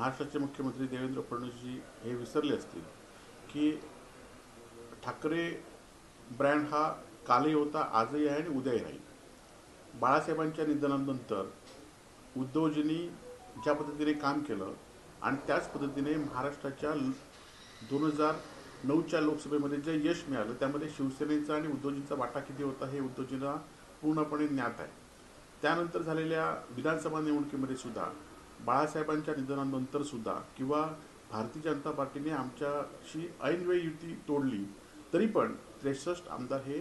महाराष्ट्राचे मुख्यमंत्री देवेंद्र फडणवीसजी हे विसरले असतील की ठाकरे ब्रँड हा कालही होता, आजही आहे आणि उद्याही राहील. बाळासाहेबांच्या निधनानंतर उद्धवजींनी ज्या पद्धतीने काम केलं आणि त्याच पद्धतीने महाराष्ट्राच्या 2009च्या लोकसभेमध्ये जे यश मिळालं त्यामध्ये शिवसेनेचा आणि उद्धवजींचा वाटा किती होता हे उद्धवजींना पूर्णपणे ज्ञात आहे. त्यानंतर झालेल्या विधानसभा निवडणुकीमध्ये सुद्धा बाळासाहेबांच्या निधनानंतर सुद्धा किंवा भारतीय जनता पार्टीने आमच्याशी ऐनवेळी युती तोडली तरी पण 63 आमदार हे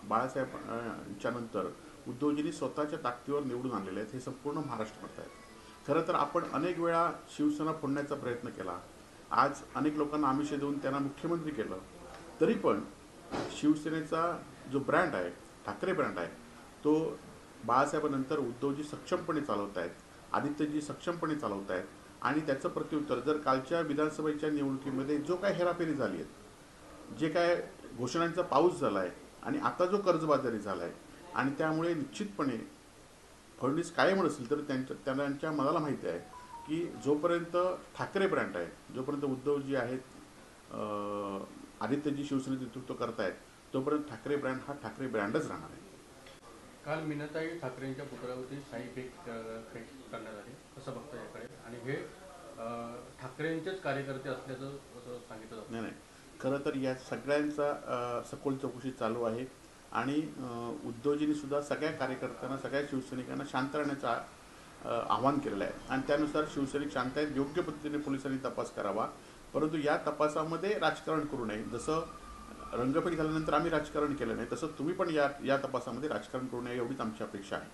बाळासाहेबांच्या नंतर उद्धवजींनी स्वतःच्या ताकदीवर निवडून आणलेले आहेत. हे संपूर्ण महाराष्ट्र करत आहेत. खरं तर आपण अनेक वेळा शिवसेना फोडण्याचा प्रयत्न केला, आज अनेक लोकांना आमिष देऊन त्यांना मुख्यमंत्री केलं, तरी पण शिवसेनेचा जो ब्रँड आहे, ठाकरे ब्रँड आहे, तो बाळासाहेबांनंतर उद्धवजी सक्षमपणे चालवत आहेत, आदित्यजी सक्षमपणे चालवत आहेत. आणि त्याचं प्रत्युत्तर जर कालच्या विधानसभेच्या निवडणुकीमध्ये जो काय हेराफेरी झाली आहे, जे काय घोषणांचा पाऊस झाला आहे आणि आता जो कर्जबाजारी झाला आहे आणि त्यामुळे निश्चितपणे फडणवीस कायम नसेल तर त्यांच्या मनाला माहिती आहे की जोपर्यंत ठाकरे ब्रँड आहे, जोपर्यंत उद्धवजी आहेत, आदित्यजी शिवसेनेचं नेतृत्व करतायत, तोपर्यंत ठाकरे ब्रँड हा ठाकरे ब्रँडच राहणार आहे. काल मीनाताई ठाकरेंच्या पुतळ्यावरती शाई फेक करण्यात आली, कसं बघता याकडे? आणि हे ठाकरेंचेच कार्यकर्ते असल्याचं असं सांगितलं जातं. नाही, खरं तर या सगळ्यांचा सखोल चौकशी चालू आहे आणि उद्धवजींनी सुद्धा सगळ्या कार्यकर्त्यांना, सगळ्या शिवसैनिकांना शांत राहण्याचं आवाहन केलेलं आहे आणि त्यानुसार शिवसैनिक शांत आहेत. योग्य पद्धतीने पोलिसांनी तपास करावा, परंतु या तपासामध्ये राजकारण करू नये. जसं रंगपेठ झाल्यानंतर आम्ही राजकारण केलं नाही, तसं तुम्ही पण या तपासामध्ये राजकारण करू नये एवढीच आमची अपेक्षा आहे.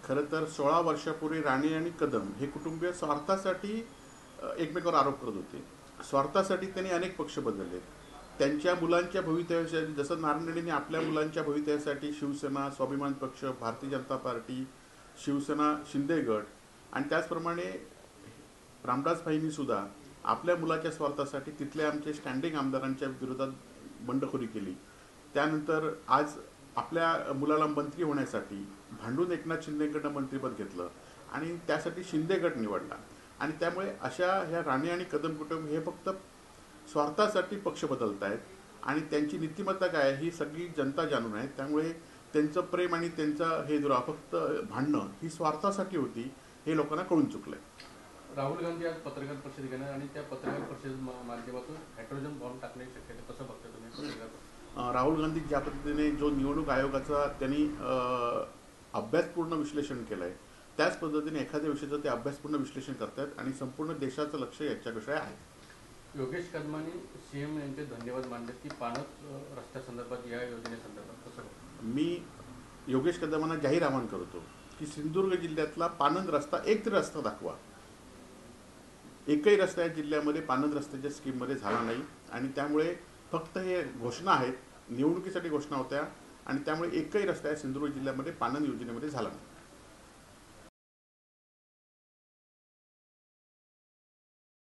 खरं तर 16 वर्षापूर्वी राणे आणि कदम हे कुटुंबीय स्वार्थासाठी एकमेकावर आरोप करत होते. स्वार्थासाठी त्यांनी अनेक पक्ष बदलले. त्यांच्या मुलांच्या भवितव्यासाठी, जसं नारायण राणेंनी आपल्या मुलांच्या भवितव्यासाठी शिवसेना, स्वाभिमान पक्ष, भारतीय जनता पार्टी, शिवसेना, शिंदे गट आणि त्याचप्रमाणे रामदासभाईंनी सुद्धा आपल्या मुलाच्या स्वार्थासाठी तिथल्या आमचे स्टँडिंग आमदारांच्या विरोधात बंडखोरी केली. त्यानंतर आज आपल्या मुलाला मंत्री होण्यासाठी भांडून एकनाथ शिंदेकडनं मंत्रिपद घेतलं आणि त्यासाठी शिंदे गट निवडला. आणि त्यामुळे अशा ह्या राणे आणि कदम कुटुंब हे फक्त स्वार्थासाठी पक्ष बदलत आहेत आणि त्यांची नीतिमत्ता काय ही सगळी जनता जाणून आहे. त्यामुळे त्यांचं प्रेम आणि त्यांचं हे दुरा फक्त भांडणं ही स्वार्थासाठी होती हे लोकांना कळून चुकलंय. राहुल गांधी आज पत्रकार परिषद घेणार आणि त्या पत्रकार परिषद माध्यमातून हायड्रोजन बॉम्ब टाकण्याची शक्यता कसं बघता तुम्ही? राहुल गांधी ज्या पद्धतीने जो निवडणूक आयोगाचा त्यांनी अभ्यासपूर्ण विश्लेषण केलं आहे त्याच पद्धतीने एखाद्या विषयाचं ते अभ्यासपूर्ण विश्लेषण करतात आणि संपूर्ण देशाचं लक्ष याच्याकडे आहे. योगेश कदमांनी सीएम यांचे धन्यवाद मानले की पाणत रस्त्यासंदर्भात, या योजनेसंदर्भात कसं? मी योगेश कदमांना जाहीर आवाहन करतो की सिंधुदुर्ग जिल्ह्यातला पाणंद रस्ता एक तरी रस्ता दाखवा. एकही रस्ता या जिल्ह्यामध्ये पाणंद रस्त्याच्या स्कीममध्ये झाला नाही आणि त्यामुळे फक्त हे घोषणा आहेत, निवडणुकीसाठी घोषणा होत्या आणि त्यामुळे एकही रस्ता या सिंधुदुर्ग जिल्ह्यामध्ये पाणंद योजनेमध्ये झाला नाही.